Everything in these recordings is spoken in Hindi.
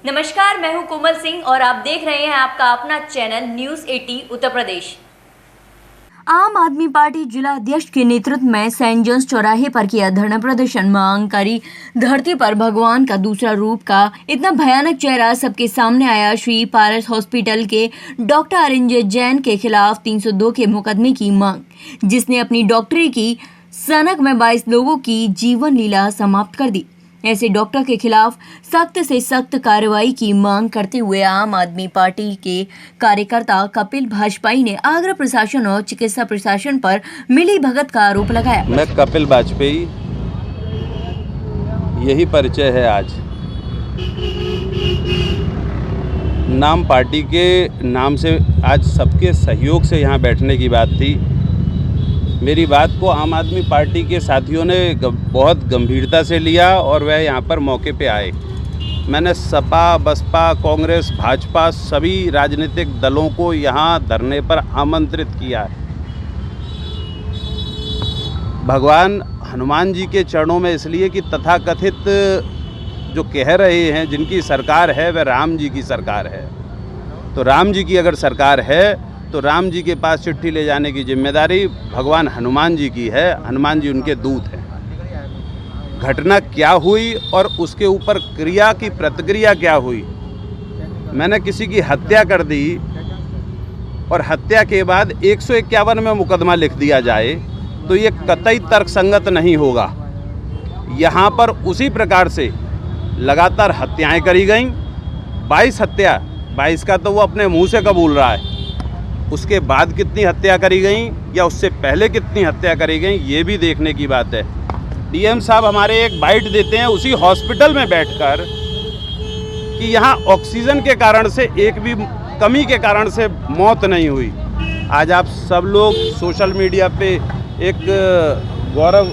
नमस्कार, मैं हूं कोमल सिंह और आप देख रहे हैं आपका अपना चैनल न्यूज़ 80 उत्तर प्रदेश। आम आदमी पार्टी जिला अध्यक्ष के नेतृत्व में सेंट जॉन्स चौराहे पर किया धरना प्रदर्शन। मांग करी धरती पर भगवान का दूसरा रूप का इतना भयानक चेहरा सबके सामने आया। श्री पारस हॉस्पिटल के डॉक्टर अरिंजय जैन के खिलाफ 302 के मुकदमे की मांग, जिसने अपनी डॉक्टरी की सनक में 22 लोगों की जीवन लीला समाप्त कर दी। ऐसे डॉक्टर के खिलाफ सख्त से सख्त कार्रवाई की मांग करते हुए आम आदमी पार्टी के कार्यकर्ता कपिल वाजपेयी ने आगरा प्रशासन और चिकित्सा प्रशासन पर मिली भगत का आरोप लगाया। मैं कपिल वाजपेयी, यही परिचय है आज। नाम पार्टी के नाम से आज सबके सहयोग से यहाँ बैठने की बात थी। मेरी बात को आम आदमी पार्टी के साथियों ने बहुत गंभीरता से लिया और वह यहाँ पर मौके पे आए। मैंने सपा, बसपा, कांग्रेस, भाजपा सभी राजनीतिक दलों को यहाँ धरने पर आमंत्रित किया है। भगवान हनुमान जी के चरणों में इसलिए कि तथाकथित जो कह रहे हैं जिनकी सरकार है वह राम जी की सरकार है। तो राम जी की अगर सरकार है तो राम जी के पास चिट्ठी ले जाने की जिम्मेदारी भगवान हनुमान जी की है। हनुमान जी उनके दूत हैं। घटना क्या हुई और उसके ऊपर क्रिया की प्रतिक्रिया क्या हुई। मैंने किसी की हत्या कर दी और हत्या के बाद 151 में मुकदमा लिख दिया जाए तो ये कतई तर्कसंगत नहीं होगा। यहाँ पर उसी प्रकार से लगातार हत्याएं करी गईं। 22 हत्या, 22 का तो वो अपने मुंह से कबूल रहा है। उसके बाद कितनी हत्या करी गई या उससे पहले कितनी हत्या करी गई ये भी देखने की बात है। डीएम साहब हमारे एक बाइट देते हैं उसी हॉस्पिटल में बैठकर कि यहाँ ऑक्सीजन के कारण से एक भी कमी के कारण से मौत नहीं हुई। आज आप सब लोग सोशल मीडिया पे एक गौरव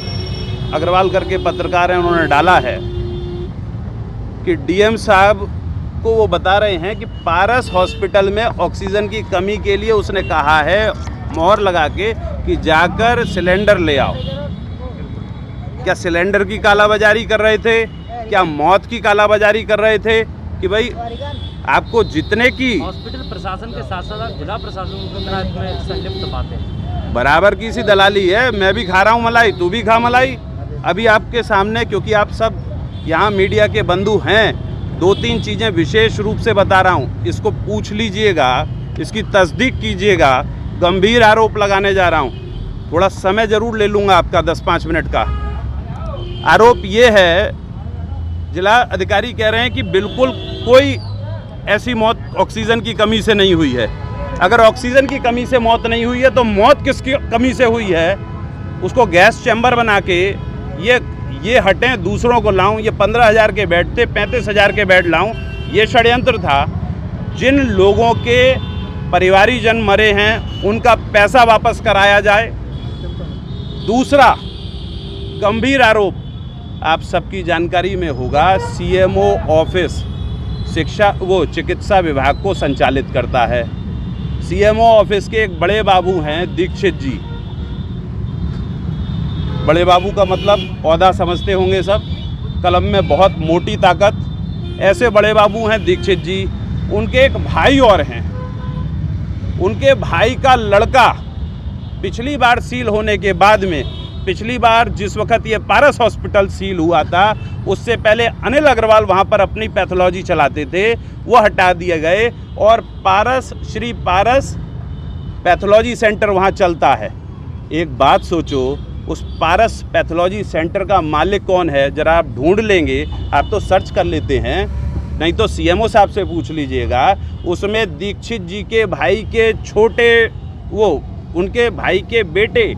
अग्रवाल करके पत्रकार हैं, उन्होंने डाला है कि डीएम साहब को वो बता रहे हैं कि पारस हॉस्पिटल में ऑक्सीजन की कमी के लिए उसने कहा है मोहर लगा के कि जाकर सिलेंडर ले आओ। क्या सिलेंडर की कालाबाजारी कर रहे थे? क्या मौत की कालाबाजारी कर रहे थे? कि भाई आपको जितने की हॉस्पिटल प्रशासन के साथ साथ जिला प्रशासन में संलिप्त बातें बराबर की सी दलाली है। मैं भी खा रहा हूँ मलाई, तू भी खा मलाई। अभी आपके सामने, क्योंकि आप सब यहाँ मीडिया के बंधु हैं, 2-3 चीज़ें विशेष रूप से बता रहा हूँ। इसको पूछ लीजिएगा, इसकी तस्दीक कीजिएगा। गंभीर आरोप लगाने जा रहा हूँ। थोड़ा समय ज़रूर ले लूँगा आपका 10-5 मिनट का। आरोप ये है, जिला अधिकारी कह रहे हैं कि बिल्कुल कोई ऐसी मौत ऑक्सीजन की कमी से नहीं हुई है। अगर ऑक्सीजन की कमी से मौत नहीं हुई है तो मौत किसकी कमी से हुई है? उसको गैस चैम्बर बना के ये हटें, दूसरों को लाऊं। ये 15,000 के बेड थे, 35,000 के बेड लाऊं, ये षड्यंत्र था। जिन लोगों के परिवारीजन मरे हैं उनका पैसा वापस कराया जाए। दूसरा गंभीर आरोप आप सबकी जानकारी में होगा, सीएमओ ऑफिस चिकित्सा विभाग को संचालित करता है। सीएमओ ऑफिस के एक बड़े बाबू हैं दीक्षित जी। बड़े बाबू का मतलब ओहदा समझते होंगे सब, कलम में बहुत मोटी ताकत। ऐसे बड़े बाबू हैं दीक्षित जी। उनके एक भाई और हैं। उनके भाई का लड़का पिछली बार सील होने के बाद में, पिछली बार जिस वक्त ये पारस हॉस्पिटल सील हुआ था उससे पहले अनिल अग्रवाल वहाँ पर अपनी पैथोलॉजी चलाते थे, वो हटा दिए गए और श्री पारस पैथोलॉजी सेंटर वहाँ चलता है। एक बात सोचो, उस पारस पैथोलॉजी सेंटर का मालिक कौन है? जरा आप ढूंढ लेंगे, आप तो सर्च कर लेते हैं, नहीं तो सीएमओ साहब से पूछ लीजिएगा। उसमें दीक्षित जी के भाई के उनके भाई के बेटे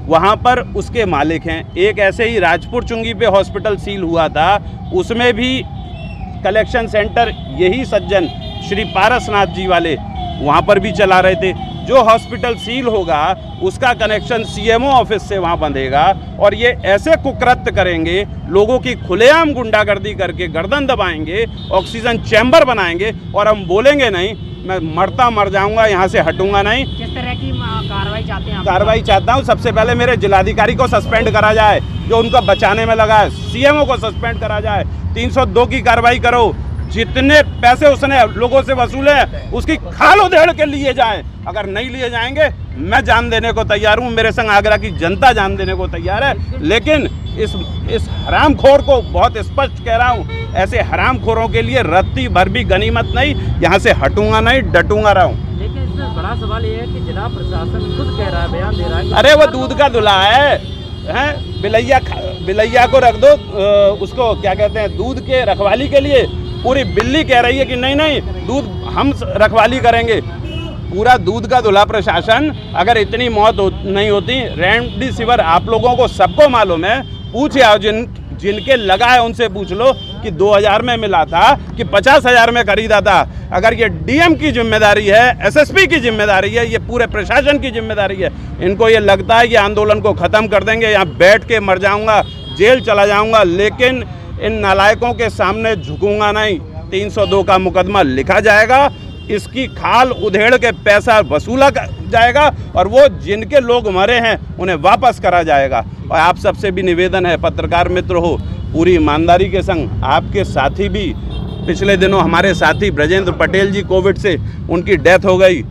वहाँ पर उसके मालिक हैं। एक ऐसे ही राजपुर चुंगी पे हॉस्पिटल सील हुआ था, उसमें भी कलेक्शन सेंटर यही सज्जन श्री पारसनाथ जी वाले वहाँ पर भी चला रहे थे। जो हॉस्पिटल सील होगा उसका कनेक्शन सीएमओ ऑफिस से वहाँ बंधेगा और ये ऐसे कुकृत्य करेंगे, लोगों की खुलेआम गुंडागर्दी करके गर्दन दबाएंगे, ऑक्सीजन चैम्बर बनाएंगे और हम बोलेंगे नहीं, मैं मरता मर जाऊंगा, यहाँ से हटूंगा नहीं। किस तरह की कार्रवाई चाहते हैं? कार्रवाई चाहता हूँ, सबसे पहले मेरे जिलाधिकारी को सस्पेंड करा जाए जो उनको बचाने में लगा है, सीएमओ को सस्पेंड करा जाए, 302 की कार्रवाई करो, जितने पैसे उसने लोगों से वसूले हैं उसकी खाल उधेड़ के लिए जाएं। अगर नहीं लिए जाएंगे मैं जान देने को तैयार हूं, मेरे संग आगरा की जनता जान देने को तैयार है। लेकिन इस हरामखोर को बहुत स्पष्ट कह रहा हूं, ऐसे हरामखोरों के लिए रत्ती भर भी गनीमत नहीं, यहाँ से हटूंगा नहीं, डटूंगा रहूं। लेकिन इसमें बड़ा सवाल ये है कि जिला प्रशासन खुद कह रहा है, बयान दे रहा है। अरे वो दूध का धुला है, बिलैया को रख दो, उसको क्या कहते हैं, दूध के रखवाली के लिए। पूरी बिल्ली कह रही है कि नहीं नहीं दूध हम रखवाली करेंगे। पूरा दूध का धुला प्रशासन, अगर इतनी मौत नहीं होती, रेमडेसिविर आप लोगों को सबको मालूम है, पूछे आओ जिनके लगा है उनसे पूछ लो कि 2000 में मिला था कि 50,000 में खरीदा था। अगर ये डीएम की जिम्मेदारी है, एसएसपी की जिम्मेदारी है, ये पूरे प्रशासन की जिम्मेदारी है, इनको ये लगता है कि आंदोलन को ख़त्म कर देंगे, यहाँ बैठ के मर जाऊँगा, जेल चला जाऊँगा, लेकिन इन नालायकों के सामने झुकूंगा नहीं। 302 का मुकदमा लिखा जाएगा, इसकी खाल उधेड़ के पैसा वसूला जाएगा और वो जिनके लोग मरे हैं उन्हें वापस करा जाएगा। और आप सबसे भी निवेदन है, पत्रकार मित्र हो, पूरी ईमानदारी के संग आपके साथी भी, पिछले दिनों हमारे साथी ब्रजेंद्र पटेल जी कोविड से उनकी डेथ हो गई।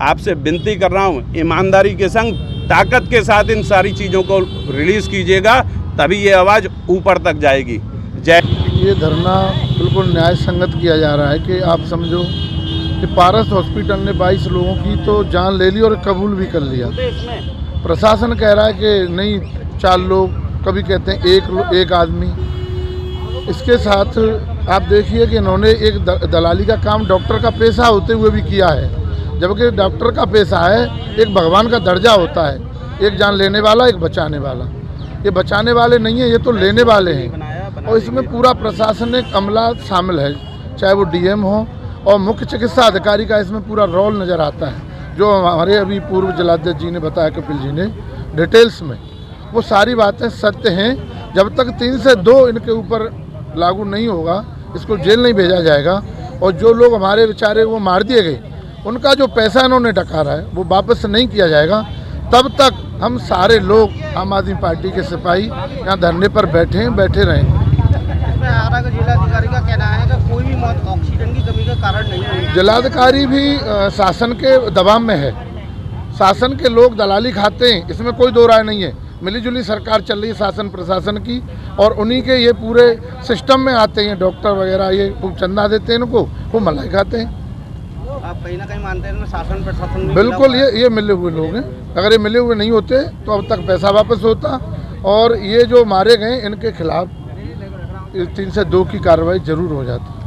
आपसे विनती कर रहा हूँ, ईमानदारी के संग ताकत के साथ इन सारी चीज़ों को रिलीज़ कीजिएगा, तभी ये आवाज़ ऊपर तक जाएगी। जय। ये धरना बिल्कुल न्याय संगत किया जा रहा है कि आप समझो कि पारस हॉस्पिटल ने 22 लोगों की तो जान ले ली और कबूल भी कर लिया। प्रशासन कह रहा है कि नहीं 4 लोग, कभी कहते हैं एक आदमी। इसके साथ आप देखिए कि इन्होंने एक दलाली का काम डॉक्टर का पेशा होते हुए भी किया है, जबकि डॉक्टर का पेशा है, एक भगवान का दर्जा होता है, एक जान लेने वाला, एक बचाने वाला। ये बचाने वाले नहीं है, ये तो लेने वाले हैं। और इसमें पूरा प्रशासनिक अमला शामिल है, चाहे वो डीएम हो और मुख्य चिकित्सा अधिकारी का इसमें पूरा रोल नज़र आता है। जो हमारे अभी पूर्व जिलाध्यक्ष जी ने बताया, कपिल जी ने डिटेल्स में, वो सारी बातें सत्य हैं। जब तक 3 से 2 इनके ऊपर लागू नहीं होगा, इसको जेल नहीं भेजा जाएगा और जो लोग हमारे बेचारे वो मार दिए गए, उनका जो पैसा इन्होंने डकारा है वो वापस नहीं किया जाएगा, तब तक हम सारे लोग आम आदमी पार्टी के सिपाही यहाँ धरने पर बैठे रहें। आगरा का जिलाधिकारी का कहना है कि कोई भी मौत ऑक्सीजन की कमी का कारण नहीं हुई। जिलाधिकारी भी शासन के दबाव में है, शासन के लोग दलाली खाते हैं, इसमें कोई दो राय नहीं है। मिलीजुली सरकार चल रही है शासन प्रशासन की, और उन्हीं के ये पूरे सिस्टम में आते हैं डॉक्टर वगैरह, ये खूब चंदा देते हैं इनको, वो मलाई खाते हैं। आप कहीं ना कहीं मानते हैं शासन प्रशासन बिल्कुल ये मिले हुए लोग हैं। अगर ये मिले हुए नहीं होते तो अब तक पैसा वापस होता, और ये जो मारे गए इनके खिलाफ 3 से 2 की कार्रवाई जरूर हो जाती।